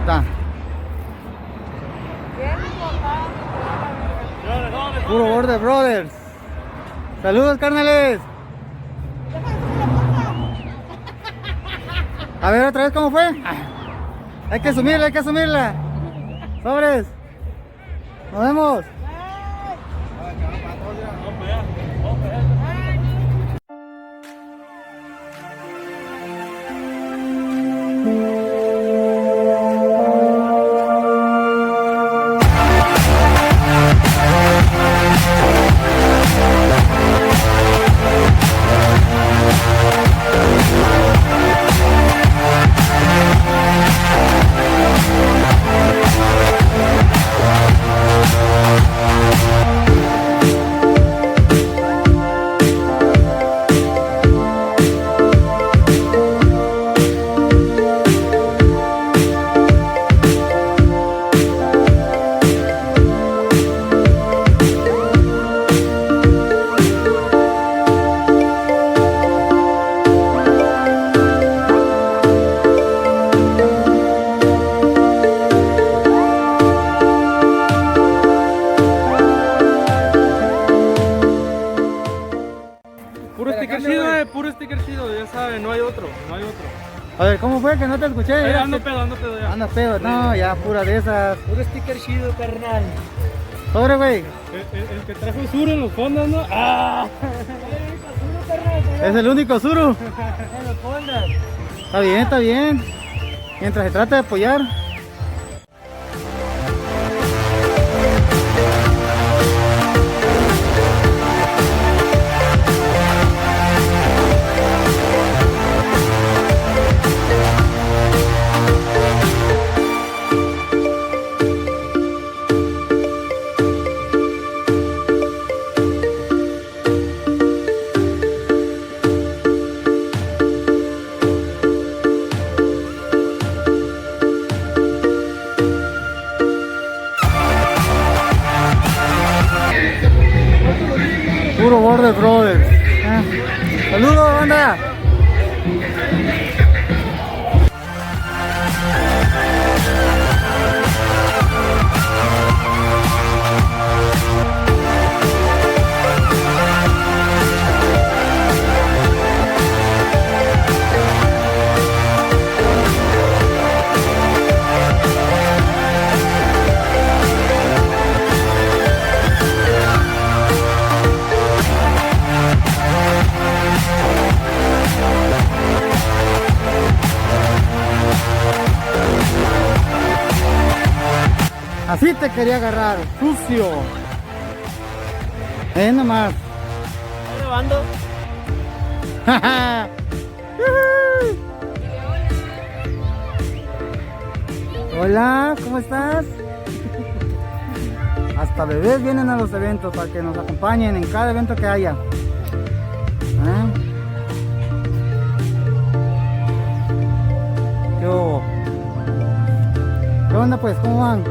Está. Puro Border Brothers. Saludos, carnales. A ver otra vez cómo fue. Hay que asumirla, hay que asumirla. Sobres. Nos vemos. Puro sticker chido, ya saben, no hay otro, no hay otro. A ver, ¿cómo fue que no te escuché? Ando pedo ya. Anda pedo, no, ya pura de esas. Puro sticker chido, carnal. Sobre, güey. El que trajo Suru en los fondos, ¿no? ¡Ah! Es el único Suru. En los fondos. Está bien, está bien. Mientras se trata de apoyar. Puro Border Brothers. Saludos, banda. Así te quería agarrar, sucio. Nomás. ¿Estás grabando? Hola, ¿cómo estás? Hasta bebés vienen a los eventos para que nos acompañen en cada evento que haya. ¿Qué hubo? ¿Qué onda pues? ¿Cómo van?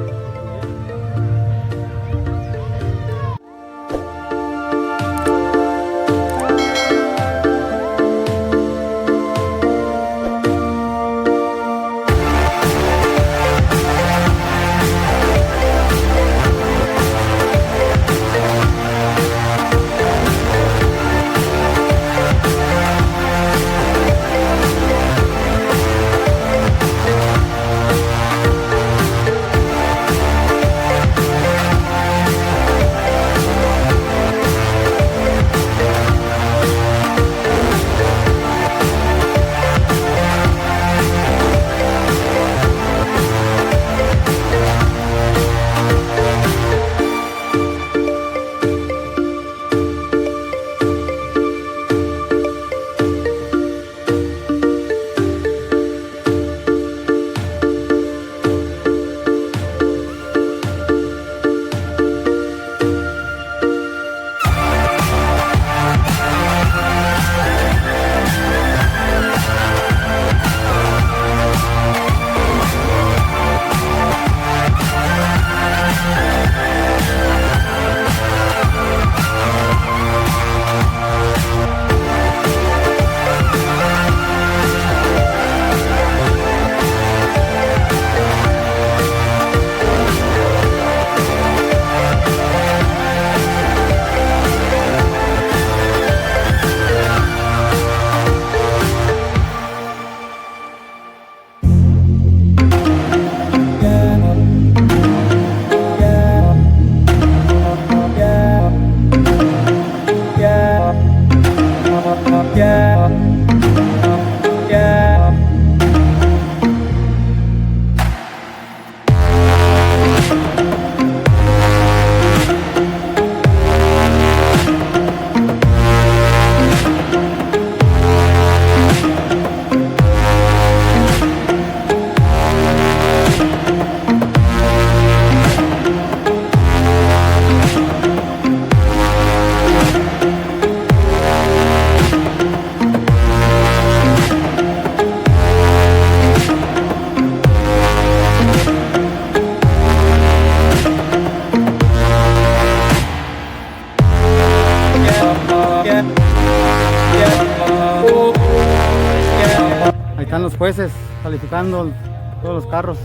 jueces calificando todos los carros.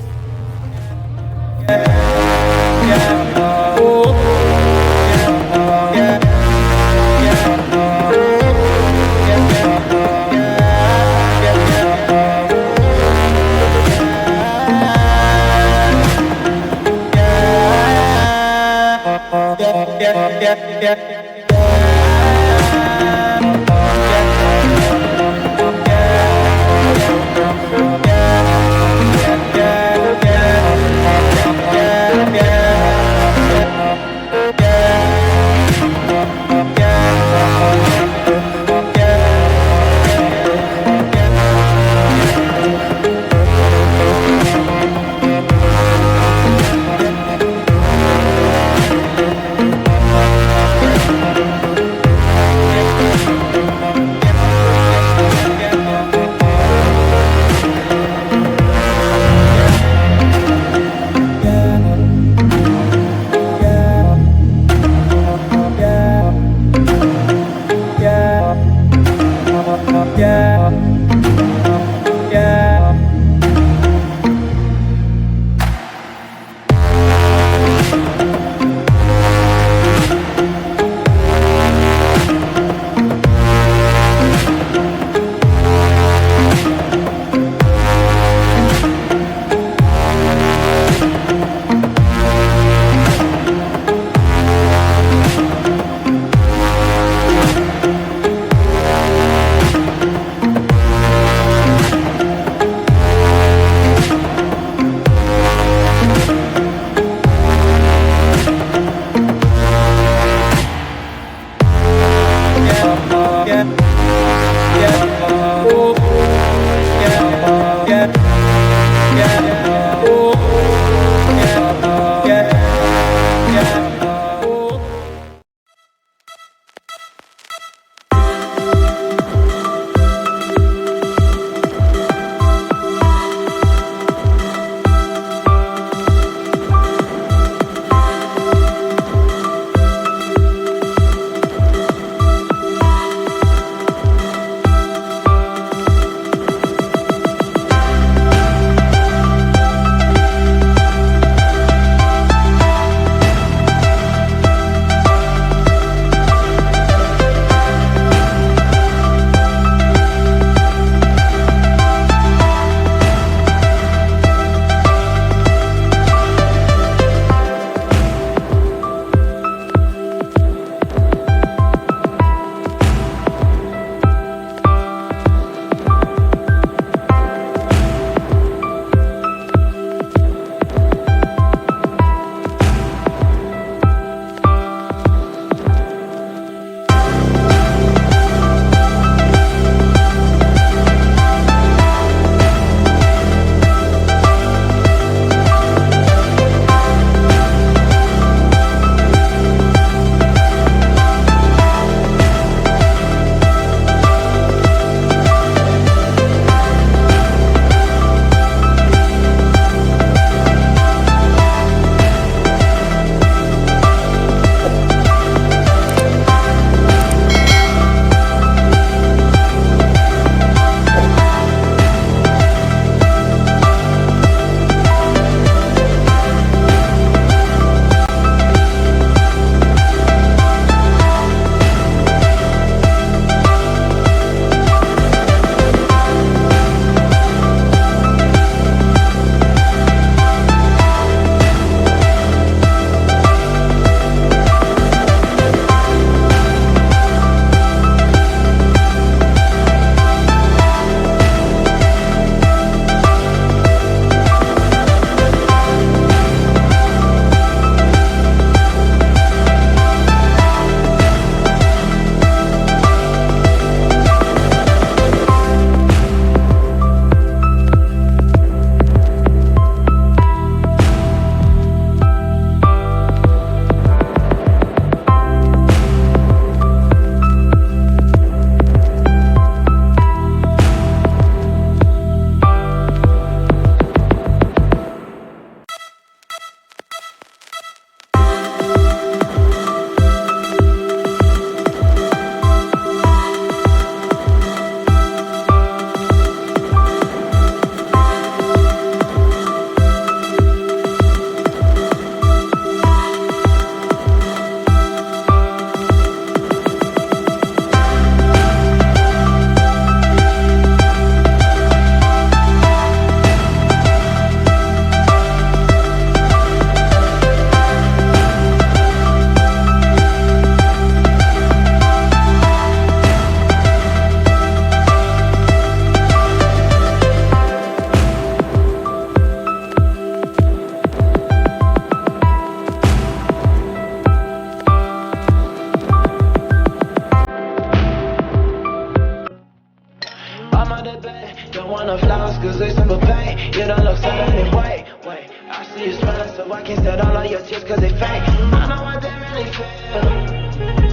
so I can't stand all of your tears cause they fake. I know what they really feel.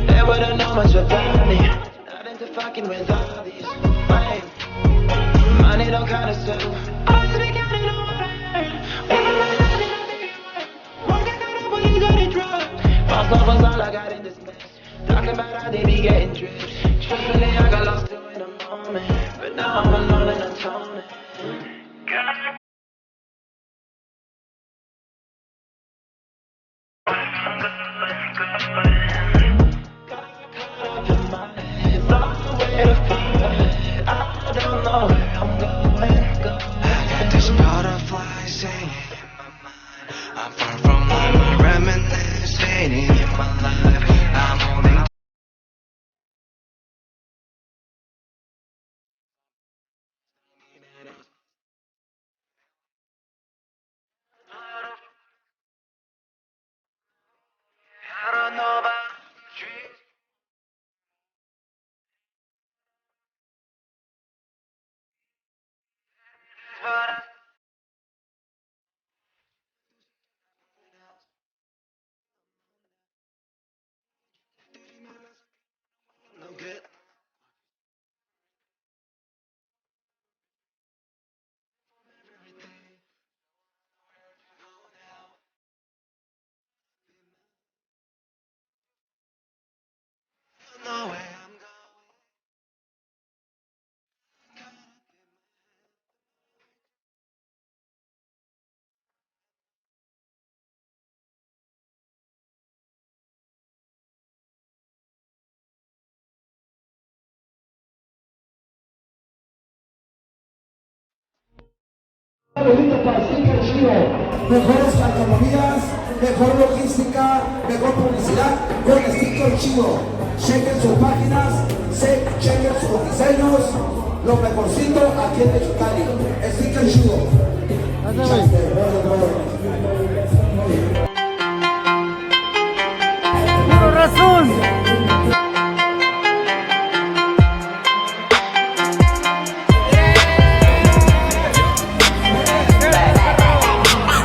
They wouldn't know much about me. Not into fucking with all these lame. Money don't count as two. I should be counting on what I earn. Work I got up when you got it drugged. False love was all I got in this mess. Talking about how they be getting dripped. Truthfully, I got lost too in a moment. But now I'm alone and atoning. There's butterflies singing in my mind. I'm far from my reminiscing in my life. I'm holding. I don't know about trees. But I no good. No way I'm going. Mejores calcomanías, mejor logística, mejor publicidad con sticker chido. Chequen sus páginas, chequen sus diseños, lo mejorcito aquí en Mexicali. Sticker chido. ¡Puro razón!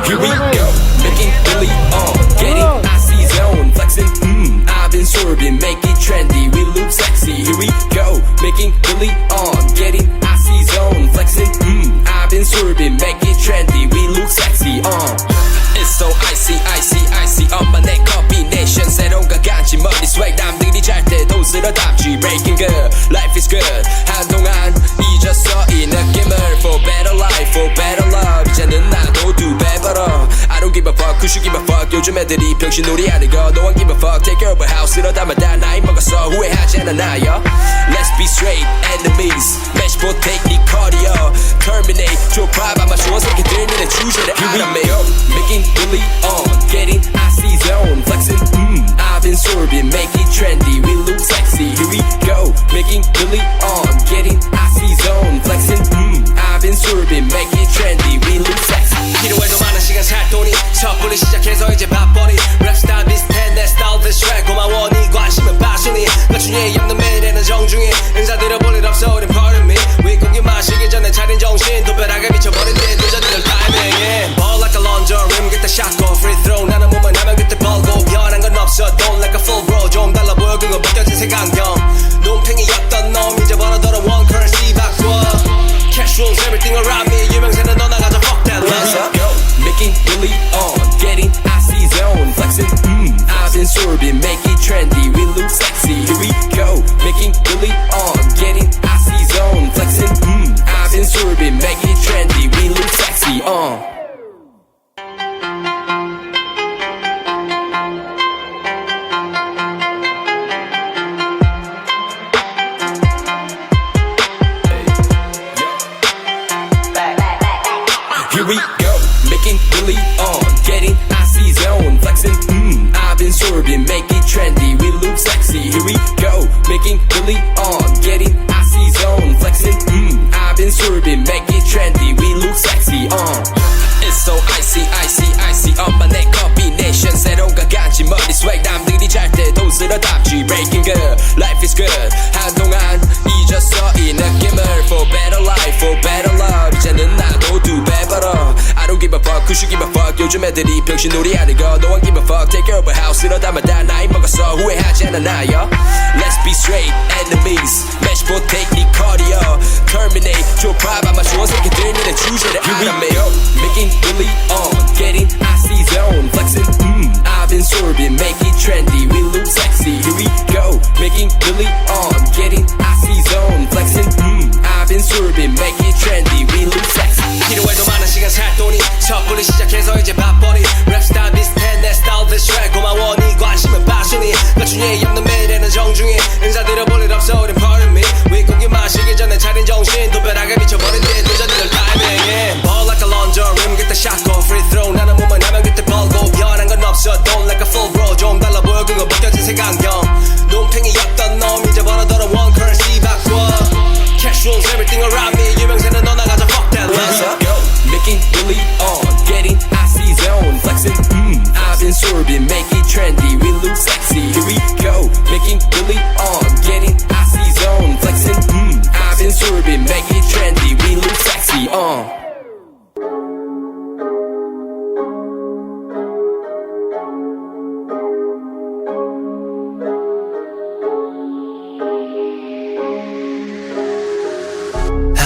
Here we go, making Billy on, getting icy zone, flexing, I've been swerving, make it trendy, we look sexy. Here we go, making Billy on, getting icy zone, flexing, I've been swerving, make it trendy, we look sexy. It's so icy, icy, icy, 엄마 내 combination, 새로운 가간지 머리 swag, 남들이 잘 때도 쓸어담지, breaking good, life is good, 한동안 잊었어 이 느낌을, for better life, for better love, 이제는 나도 두 배 벌어. I don't give a fuck, who should give a fuck, 요즘 애들이 병신놀이 하는 거, no one give a fuck, take care of a house, 이러다마다 나이 먹었어, 후회하지 않아 나요. Let's be straight, enemies, match 포테이크 니 cardio, terminate, 좁아봐 마주원 새끼들 너네 주제를 알아매. Making Billy on, getting icy zone, flexing, I've been sorbing, make it trendy, we look sexy. Here we go, making Billy on, getting icy zone, flexing, I've been sorbing, make it trendy, we look sexy. 필요해도 많은 시간 살 돈이 섣불리 시작해서 이제 밥벌이 랩스타일 비슷해 내 스타일 비슷해 고마워 네 관심은 passion이 맞춤에 없는 매일에는 정중히 인사드려 볼 일 없어 우린 pardon me 윗고기 마시기 전에 차린 정신 도배하게 미쳐버린 뒤 늦어지는 타이밍에 Ball like a launcher rim get the shot go free throw 나는 몸만 하면 그때 벌고 변한 건 없어 don't like a full bro 좀 달라 보여 그거 벗겨진 색안경 눈탱이였던 놈 이제 벌어들어 one currency 바꿔 cash rules everything around me 유명세는 너 나가자 fuck that let's go making Billy on getting icy zone flexing I've been sorbing make it trendy we look sexy here we go making Billy on getting icy zone flexing I've been sorbing make it trendy we look sexy Here we go, making Billy on, getting icy zone, flexing, I've been sorbing, make it trendy, we look sexy. Here we go, making Billy on, getting icy zone, flexing, I've been sorbing, make it trendy, we look sexy. It's so icy, icy, icy, 엄마 내 combination, 새로운 가간지 머리 swag, 남들이 잘 때도 쓸어담지, breaking good, life is good, 한동안 잊었어 이 느낌을, for better life, for better love, 이제는 나도 두 배 벌어. I don't give a fuck, Who should give a fuck 요즘 애들이 병신놀이 하는 거 No one give a fuck take care of a house 이러다만 다 나이 먹었어 후회하지 않아 나요 Let's be straight enemies match for technique cardio terminate 줘 봐봐만 좋은 새끼들 니네 주제를 알아매 Making really on getting icy zone flexing I've been sorbing make it trendy we look sexy here we go making really on getting icy zone flexing I've been sorbing make it trendy we look sexy 필요해도 많은 시간 살 돈이 섣불리 시작해서 이제 밥벌이 랩스타일 비슷해 내 스타일 비슷해 고마워 네 관심은 passion이 가춘에 없는 매일에는 정중히 인사드려 볼 일 없어 우린 pardon me 윗고기 마시기 전에 차린 정신 도배하게 미쳐버린 뒤에 도전들 타이밍에 Ball like a launcher rim get the shot go free throw 나는 몸만 하면 그때 벌고 변한 건 없어 don't like a full bro 좀 달라 보여 그거 벗겨진 색안경 눈탱이였던 놈 이제 벌어더러 one currency 바꿔 Cash rules everything around me 유명세는 너 나가자 fuck that let's go Making really on getting icy zone flexing I've been sorbing make it trendy we look sexy here we go making really on getting icy zone flexing I've been sorbing make it trendy we look sexy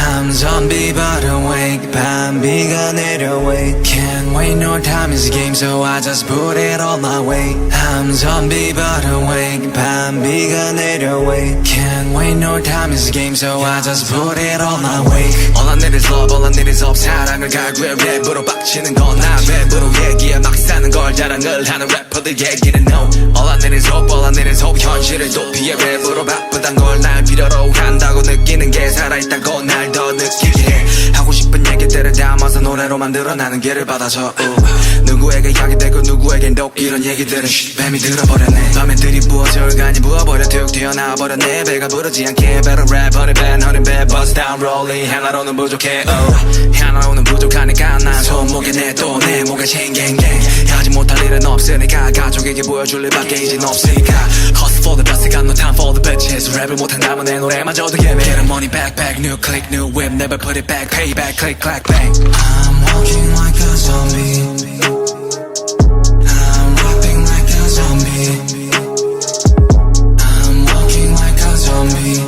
I'm zombie but awake 밤비가 내려wake Can't wait no time is a game so I just put it all my way I'm zombie but awake 밤비가 내려wake Can't wait no time is a game so I just put it all my way All I need is love all I need is hope 사랑을 갈구해 랩으로 빡치는 건 나 랩으로 얘기해 막 사는 걸 자랑을 하는 래퍼들 얘기는 no All I need is hope all I need is hope 현실을 도피해 랩으로 바쁘단 걸 날 필요로 한다고 느끼는 게 살아있다고 날 더 느끼게 해 하고 싶은 얘기들을 담아서 노래로 만들어 나는 길을 받아서 누구에게 이야기되고 누구에겐 독 이런 얘기들은 뱀이 들어버렸네 밤에 들이부어져 얼간이 부어버려 툭 튀어나와버렸네 배가 부르지 않게 better rap 허리 밴 허리 밴 bust down rolling 하나로는 부족해 하나로는 부족하니까 난 손목에 내 또 내 목에 챙갱갱 하지 못할 일은 없으니까 가족에게 보여줄 일밖에 이젠 없으니까 Hustle for the best got no time for the bitches 랩을 못한다면 내 노래마저도 예매 Get a money back back new click new whip never put it back payback click clack bang I'm walking like a zombie I'm rapping like a zombie I'm walking like a zombie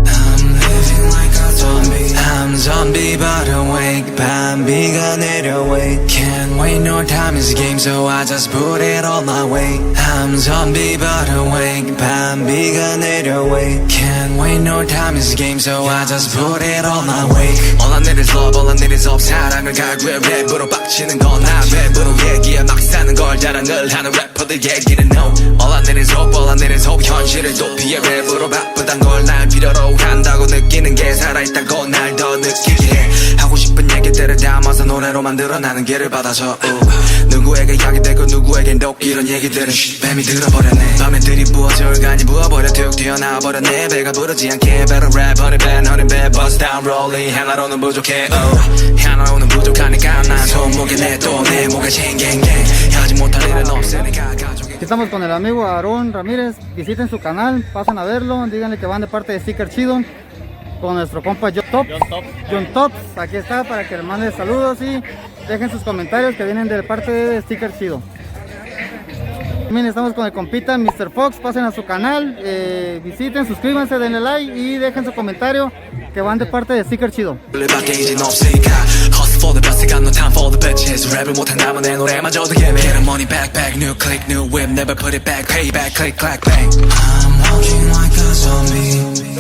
I'm living like a zombie I'm zombie but awake 밤비가 내려wake Can't wait no time is a game so I just put it all my way I'm zombie but awake 밤비가 내려wake Can't wait no time is a game so I just put it all my way All I need is love all I need is hope 사랑을 갈구해 랩으로 빡치는 건 나 랩으로 얘기해 막 사는 걸 자랑을 하는 래퍼들 얘기는 no All I need is hope all I need is hope 현실을 도피해 랩으로 바쁘단 걸 날 필요로 한다고 느끼는 게 살아있다고 날 더 느끼게 해 하고 싶은 얘기들을 담아서 노래로 만들어 나는 길을 받아서 누구에게 이야기되고 누구에겐 독 이런 얘기들은 뱀이 들어버렸네 밤에 들이부어져 얼간이 부어버려 툭 튀어나와버렸네 배가 부르지 않게 better rap 허리 밴 허리 밴 bust down rolling 하나로는 부족해 하나로는 부족하니까 난 손목에 내 또 내 목에 챙갱갱 하지 못할 일은 없으니까 가족에게 Estamos con el amigo Aarón Ramírez, visiten su canal, pasen a verlo, díganle que van de parte de Sticker Chido con nuestro compa John Tops, aquí está para que le mande saludos y dejen sus comentarios que vienen de parte de Sticker Chido. También estamos con el compita Mr. Fox, pasen a su canal, visiten, suscríbanse, denle like y dejen su comentario que van de parte de Sticker Chido. Hustle for the best got no time for the bitches 랩을 못한다면 내 노래마저도 예매 Get a money back back new click new whip never put it back payback click clack bang I'm walking like a zombie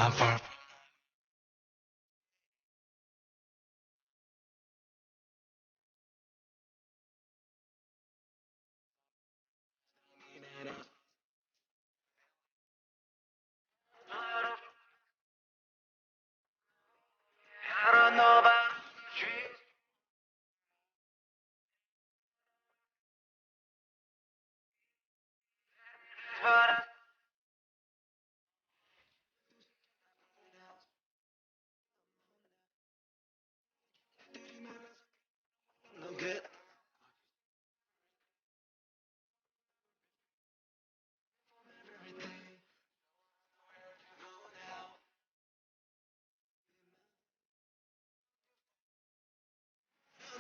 I'm far. I don't know about trees. But I don't get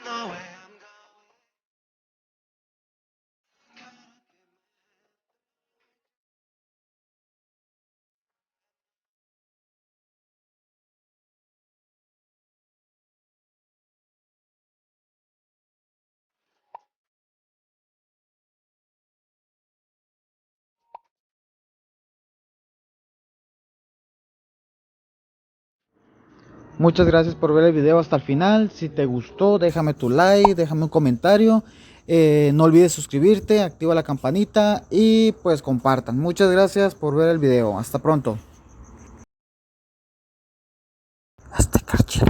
no way I'm going. Muchas gracias por ver el video hasta el final. Si te gustó, déjame tu like, déjame un comentario. No olvides suscribirte, activa la campanita y pues compartan. Muchas gracias por ver el video. Hasta pronto. Hasta chido.